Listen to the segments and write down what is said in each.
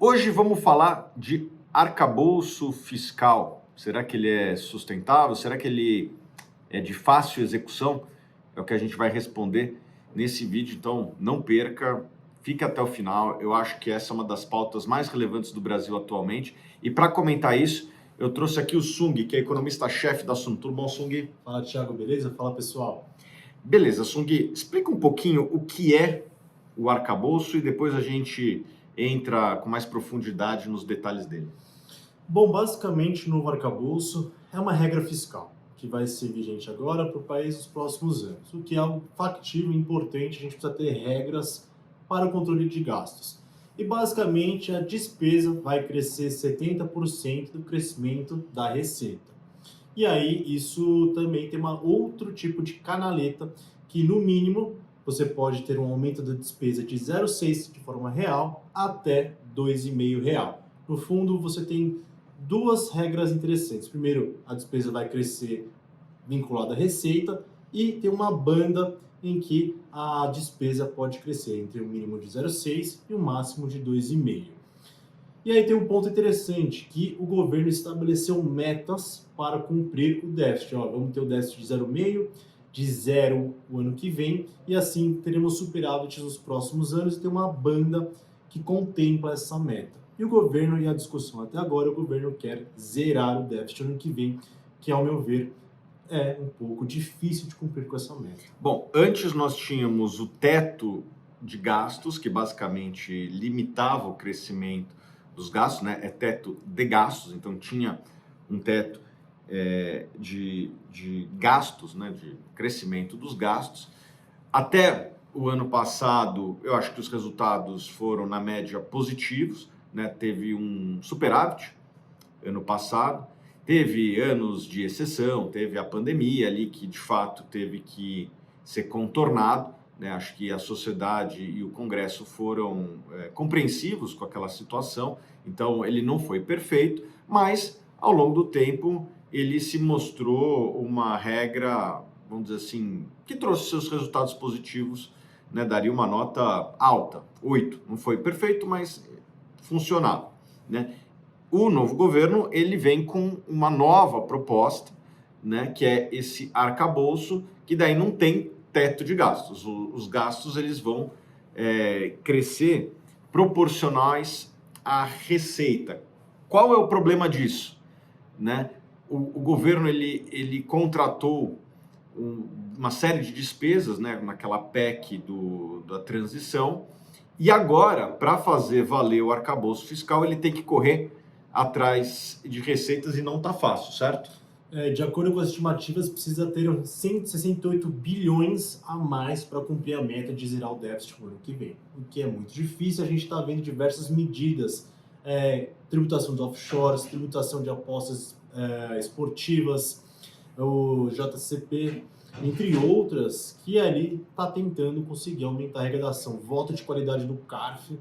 Hoje vamos falar de arcabouço fiscal. Será que ele é sustentável? Será que ele é de fácil execução? É o que a gente vai responder nesse vídeo, então não perca, fique até o final. Eu acho que essa é uma das pautas mais relevantes do Brasil atualmente. E para comentar isso, eu trouxe aqui o Sung, que é economista-chefe da Sung. Tudo bom, Sung? Fala, Thiago, beleza? Fala, pessoal. Beleza, Sung, explica um pouquinho o que é o arcabouço e depois a gente entra com mais profundidade nos detalhes dele. Bom, basicamente, o novo arcabouço é uma regra fiscal que vai ser vigente agora para o país nos próximos anos, o que é algo factível e importante. A gente precisa ter regras para o controle de gastos. E, basicamente, a despesa vai crescer 70% do crescimento da receita. E aí, isso também tem outro tipo de canaleta que, no mínimo, você pode ter um aumento da despesa de 0,6 de forma real até 2,5 real. No fundo, você tem duas regras interessantes. Primeiro, a despesa vai crescer vinculada à receita e tem uma banda em que a despesa pode crescer entre um mínimo de 0,6 e um máximo de 2,5. E aí tem um ponto interessante, que o governo estabeleceu metas para cumprir o déficit. Ó, vamos ter o déficit de 0,5, de zero o ano que vem, e assim teremos superávit nos próximos anos e tem uma banda que contempla essa meta. E o governo, e a discussão até agora, o governo quer zerar o déficit ano que vem, que ao meu ver é um pouco difícil de cumprir com essa meta. Bom, antes nós tínhamos o teto de gastos, que basicamente limitava o crescimento dos gastos, né? É teto de gastos, então tinha um teto de gastos, né? De crescimento dos gastos. Até o ano passado, eu acho que os resultados foram, na média, positivos, né? Teve um superávit ano passado. Teve anos de exceção, teve a pandemia ali que de fato teve que ser contornado, né? Acho que a sociedade e o Congresso foram compreensivos com aquela situação, então ele não foi perfeito, mas ao longo do tempo ele se mostrou uma regra, vamos dizer assim, que trouxe seus resultados positivos, né? Daria uma nota alta, 8. Não foi perfeito, mas funcionava, né? O novo governo ele vem com uma nova proposta, né, que é esse arcabouço, que daí não tem teto de gastos. Os gastos eles vão crescer proporcionais à receita. Qual é o problema disso? Né? O governo ele contratou uma série de despesas, né, naquela PEC da transição, e agora, para fazer valer o arcabouço fiscal, ele tem que correr atrás de receitas e não está fácil, certo? De acordo com as estimativas, precisa ter 168 bilhões a mais para cumprir a meta de zerar o déficit no ano que vem, o que é muito difícil. A gente está vendo diversas medidas, tributação de offshores, tributação de apostas esportivas, o JCP, entre outras, que ali está tentando conseguir aumentar a arrecadação. Voto de qualidade do CARF,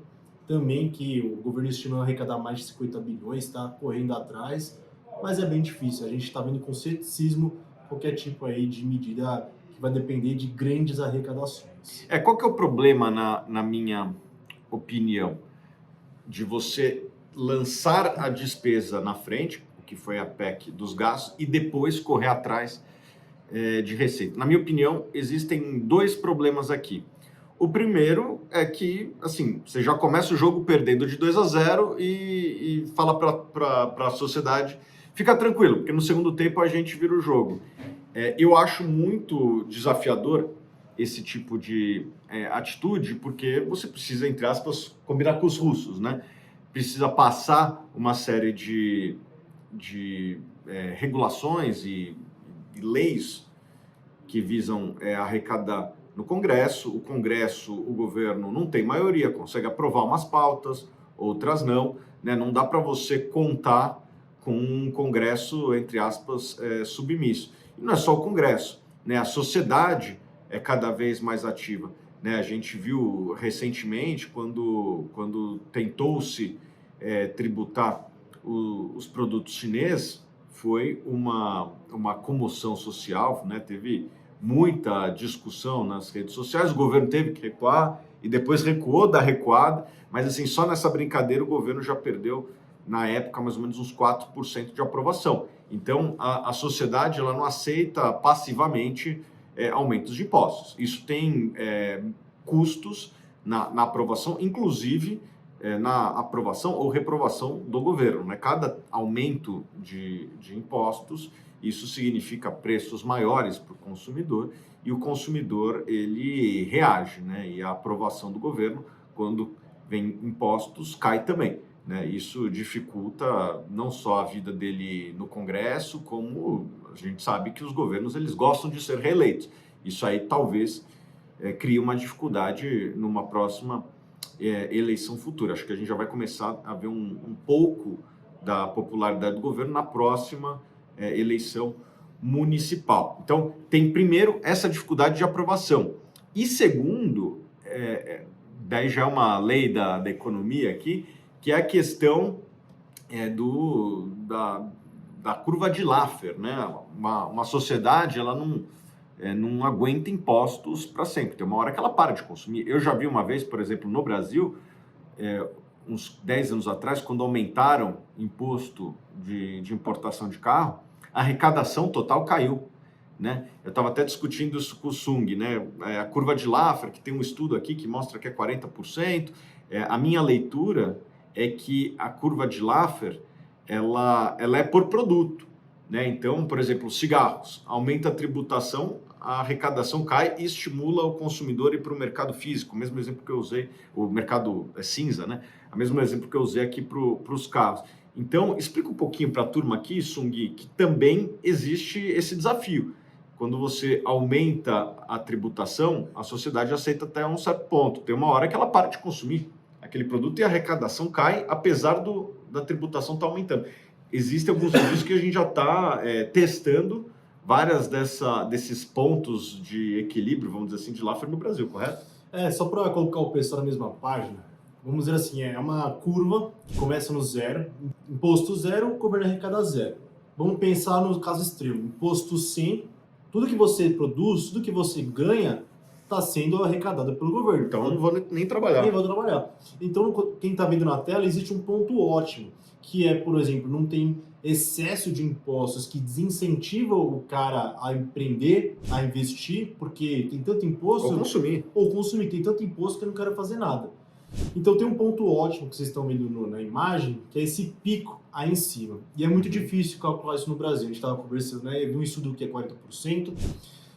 também, que o governo estima arrecadar mais de 50 bilhões, está correndo atrás, mas é bem difícil. A gente está vendo com ceticismo qualquer tipo aí de medida que vai depender de grandes arrecadações. Qual que é o problema, na minha opinião, de você lançar a despesa na frente, o que foi a PEC dos gastos, e depois correr atrás de receita? Na minha opinião, existem dois problemas aqui. O primeiro é que, assim, você já começa o jogo perdendo de 2-0 e fala para a sociedade, fica tranquilo, porque no segundo tempo a gente vira o jogo. Eu acho muito desafiador esse tipo de atitude, porque você precisa, entre aspas, combinar com os russos, né? Precisa passar uma série de regulações e leis que visam arrecadar no Congresso. O Congresso, o governo não tem maioria, consegue aprovar umas pautas, outras não, né? Não dá para você contar com um Congresso, entre aspas, submisso. E não é só o Congresso, né? A sociedade é cada vez mais ativa, né? A gente viu recentemente, quando tentou-se tributar os produtos chineses, foi uma comoção social, né? Teve muita discussão nas redes sociais, o governo teve que recuar, e depois recuou da recuada, mas assim, só nessa brincadeira o governo já perdeu, na época, mais ou menos uns 4% de aprovação. Então, a sociedade ela não aceita passivamente aumentos de impostos. Isso tem custos na aprovação, inclusive na aprovação ou reprovação do governo, né? Cada aumento de impostos, isso significa preços maiores para o consumidor, e o consumidor ele reage, né? E a aprovação do governo, quando vem impostos, cai também, né? Isso dificulta não só a vida dele no Congresso, como a gente sabe que os governos eles gostam de ser reeleitos. Isso aí talvez crie uma dificuldade numa próxima eleição futura. Acho que a gente já vai começar a ver um pouco da popularidade do governo na próxima eleição municipal. Então, tem primeiro essa dificuldade de aprovação. E segundo, daí já é uma lei da economia aqui, que é a questão da curva de Laffer, né? Uma sociedade, ela não aguenta impostos para sempre. Tem uma hora que ela para de consumir. Eu já vi uma vez, por exemplo, no Brasil, uns 10 anos atrás, quando aumentaram imposto de importação de carro, a arrecadação total caiu, né? Eu estava até discutindo isso com o Sung, né? A curva de Laffer, que tem um estudo aqui que mostra que é 40%. A minha leitura é que a curva de Laffer, ela é por produto, né? Então, por exemplo, cigarros, aumenta a tributação, a arrecadação cai e estimula o consumidor a ir para o mercado físico. O mesmo exemplo que eu usei, o mercado cinza, né? O mesmo exemplo que eu usei aqui para os carros. Então, explica um pouquinho para a turma aqui, Sung, que também existe esse desafio. Quando você aumenta a tributação, a sociedade aceita até um certo ponto. Tem uma hora que ela para de consumir aquele produto e a arrecadação cai, apesar da tributação estar aumentando. Existem alguns vídeos que a gente já está testando várias desses pontos de equilíbrio, vamos dizer assim, de Laffer no Brasil, correto? Só para colocar o pessoal na mesma página, vamos dizer assim, é uma curva que começa no zero, imposto zero, o governo arrecada zero. Vamos pensar no caso extremo, imposto 100, tudo que você produz, tudo que você ganha, está sendo arrecadado pelo governo. Então eu não vou nem trabalhar. Nem vou trabalhar. Então, quem está vendo na tela, existe um ponto ótimo, que é, por exemplo, não tem excesso de impostos que desincentivam o cara a empreender, a investir, porque tem tanto imposto... Ou consumir. Tem tanto imposto que eu não quero fazer nada. Então tem um ponto ótimo que vocês estão vendo na imagem, que é esse pico aí em cima. E é muito difícil calcular isso no Brasil. A gente estava conversando, né? Eu vi um estudo que é 40%.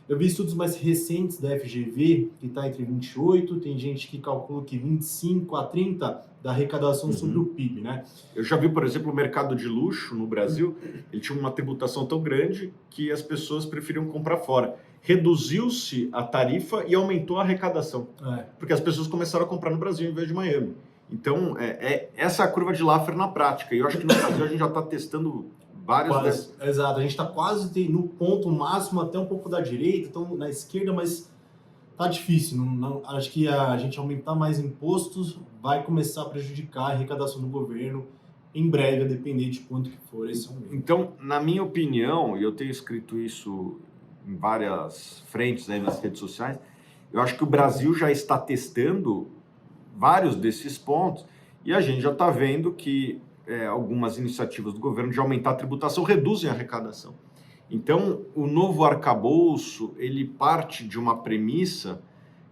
Eu vi estudos mais recentes da FGV, que está entre 28%, tem gente que calcula que 25% a 30% da arrecadação sobre o PIB, né? Eu já vi, por exemplo, o mercado de luxo no Brasil, ele tinha uma tributação tão grande que as pessoas preferiam comprar fora. Reduziu-se a tarifa e aumentou a arrecadação, porque as pessoas começaram a comprar no Brasil em vez de Miami. Então, essa é a curva de Laffer na prática. E eu acho que no Brasil a gente já está testando vários... Exato, a gente está quase no ponto máximo, até um pouco da direita, então na esquerda, mas tá difícil. Acho que a gente aumentar mais impostos vai começar a prejudicar a arrecadação do governo em breve, a depender de quanto que for esse aumento. Então, na minha opinião, e eu tenho escrito isso em várias frentes aí nas redes sociais, eu acho que o Brasil já está testando vários desses pontos e a gente já está vendo que algumas iniciativas do governo de aumentar a tributação reduzem a arrecadação. Então, o novo arcabouço, ele parte de uma premissa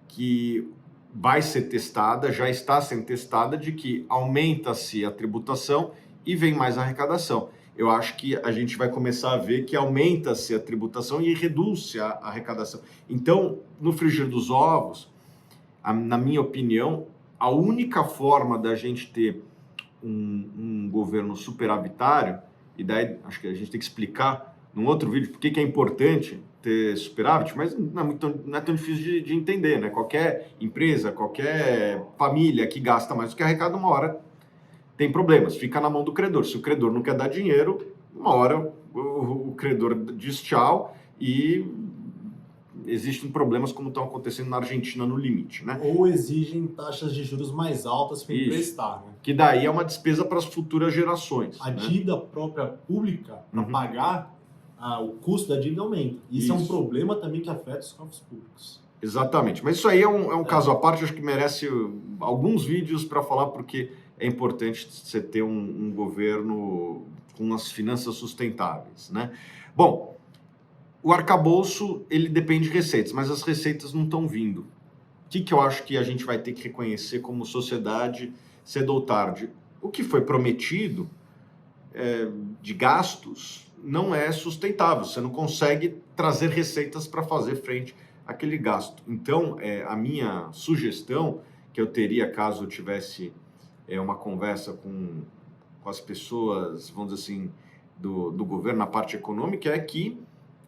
que vai ser testada, já está sendo testada, de que aumenta-se a tributação e vem mais arrecadação. Eu acho que a gente vai começar a ver que aumenta-se a tributação e reduz-se a arrecadação. Então, no frigir dos ovos, na minha opinião, a única forma da gente ter um governo superavitário, e daí acho que a gente tem que explicar num outro vídeo por que é importante ter superávit, mas não é tão difícil de entender, né? Qualquer empresa, qualquer família que gasta mais do que arrecada, uma hora tem problemas, fica na mão do credor. Se o credor não quer dar dinheiro, uma hora o credor diz tchau e existem problemas como estão acontecendo na Argentina no limite, né? Ou exigem taxas de juros mais altas para emprestar, né? Que daí é uma despesa para as futuras gerações. A dívida própria pública, para pagar o custo da dívida aumenta. Isso é um problema também que afeta os cofres públicos. Exatamente, mas isso aí é um caso à parte, acho que merece alguns vídeos para falar, porque é importante você ter um governo com as finanças sustentáveis, né? Bom, o arcabouço, ele depende de receitas, mas as receitas não estão vindo. O que eu acho que a gente vai ter que reconhecer como sociedade cedo ou tarde? O que foi prometido de gastos não é sustentável, você não consegue trazer receitas para fazer frente àquele gasto. Então, a minha sugestão que eu teria caso eu tivesse uma conversa com as pessoas, vamos dizer assim, do governo na parte econômica, é que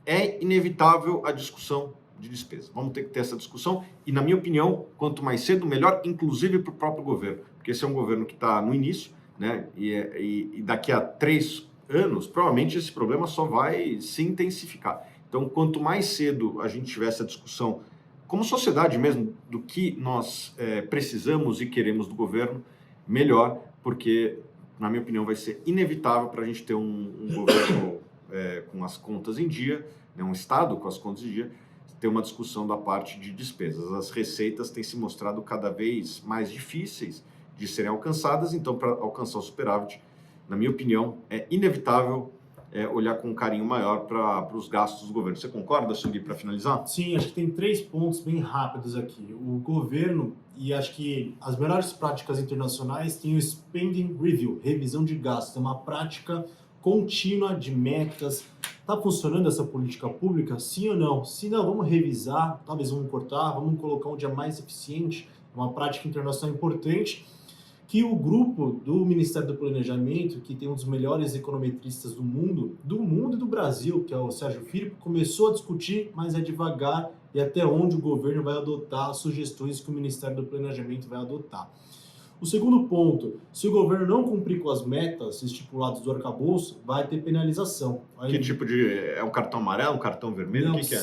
é inevitável a discussão de despesa. Vamos ter que ter essa discussão e, na minha opinião, quanto mais cedo, melhor, inclusive para o próprio governo, porque esse é um governo que está no início, né? E daqui a 3 anos, provavelmente esse problema só vai se intensificar. Então, quanto mais cedo a gente tiver essa discussão, como sociedade mesmo, do que nós precisamos e queremos do governo, melhor, porque, na minha opinião, vai ser inevitável para a gente ter um governo com as contas em dia, né, um Estado com as contas em dia, ter uma discussão da parte de despesas. As receitas têm se mostrado cada vez mais difíceis de serem alcançadas, então, para alcançar o superávit, na minha opinião, é inevitável olhar com um carinho maior para os gastos do governo. Você concorda, Sugui, para finalizar? Sim, acho que tem 3 pontos bem rápidos aqui. O governo, e acho que as melhores práticas internacionais têm o Spending Review, revisão de gastos. É uma prática contínua de metas. Está funcionando essa política pública? Sim ou não? Se não, vamos revisar, talvez vamos cortar, vamos colocar onde é mais eficiente. É uma prática internacional importante que o grupo do Ministério do Planejamento, que tem um dos melhores econometristas do mundo e do Brasil, que é o Sérgio Filho, começou a discutir, mas é devagar e até onde o governo vai adotar as sugestões que o Ministério do Planejamento vai adotar. O segundo ponto, se o governo não cumprir com as metas estipuladas do arcabouço, vai ter penalização. Que tipo de... É um cartão amarelo, um cartão vermelho? Não, o que é?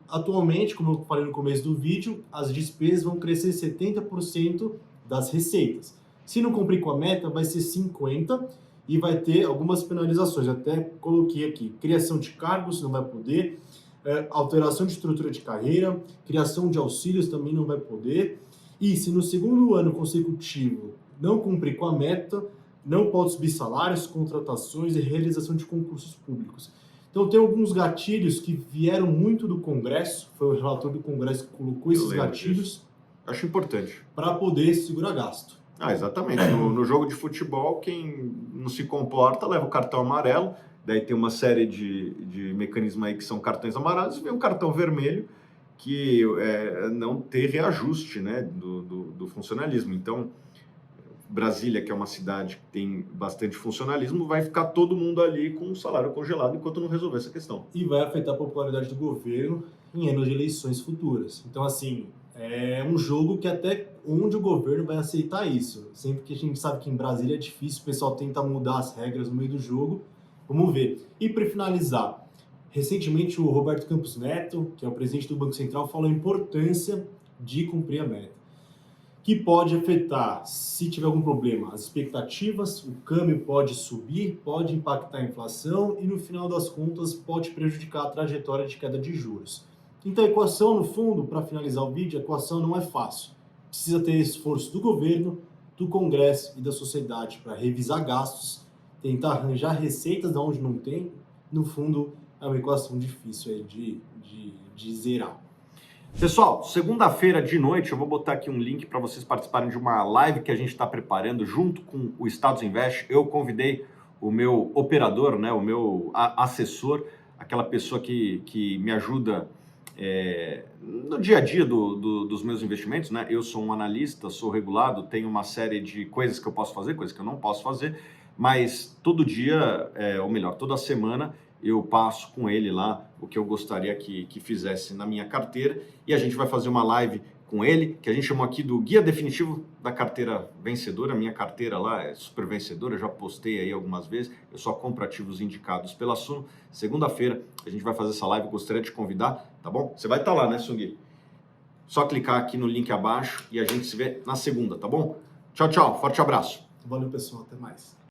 Atualmente, como eu falei no começo do vídeo, as despesas vão crescer 70% das receitas. Se não cumprir com a meta, vai ser 50% e vai ter algumas penalizações. Até coloquei aqui, criação de cargos não vai poder, alteração de estrutura de carreira, criação de auxílios também não vai poder. E se no segundo ano consecutivo não cumprir com a meta, não pode subir salários, contratações e realização de concursos públicos. Então tem alguns gatilhos que vieram muito do Congresso, foi o relator do Congresso que colocou esses gatilhos. Acho importante. Para poder segurar gasto. Exatamente. No jogo de futebol, quem não se comporta leva o cartão amarelo, daí tem uma série de mecanismos aí que são cartões amarelos, e vem um cartão vermelho, que não ter reajuste, né, do funcionalismo. Então, Brasília, que é uma cidade que tem bastante funcionalismo, vai ficar todo mundo ali com o salário congelado enquanto não resolver essa questão. E vai afetar a popularidade do governo em anos de eleições futuras. Então, assim, é um jogo que até onde o governo vai aceitar isso. Sempre que a gente sabe que em Brasília é difícil, o pessoal tenta mudar as regras no meio do jogo. Vamos ver. E para finalizar, recentemente o Roberto Campos Neto, que é o presidente do Banco Central, falou a importância de cumprir a meta, que pode afetar, se tiver algum problema, as expectativas, o câmbio pode subir, pode impactar a inflação e, no final das contas, pode prejudicar a trajetória de queda de juros. Então, a equação, no fundo, para finalizar o vídeo, a equação não é fácil. Precisa ter esforço do governo, do Congresso e da sociedade para revisar gastos, tentar arranjar receitas de onde não tem. No fundo, é uma equação difícil aí de zerar. Pessoal, segunda-feira de noite eu vou botar aqui um link para vocês participarem de uma live que a gente está preparando junto com o Estados Invest. Eu convidei o meu operador, né, o meu assessor, aquela pessoa que me ajuda no dia a dia dos meus investimentos, né? Eu sou um analista, sou regulado, tenho uma série de coisas que eu posso fazer, coisas que eu não posso fazer, mas todo dia, ou melhor, toda semana, eu passo com ele lá o que eu gostaria que fizesse na minha carteira e a gente vai fazer uma live com ele, que a gente chamou aqui do Guia Definitivo da Carteira Vencedora. A minha carteira lá é super vencedora, eu já postei aí algumas vezes, eu só compro ativos indicados pela Suno. Segunda-feira a gente vai fazer essa live, gostaria de te convidar, tá bom? Você vai estar lá, né, Sugui? Só clicar aqui no link abaixo e a gente se vê na segunda, tá bom? Tchau, tchau, forte abraço. Valeu, pessoal, até mais.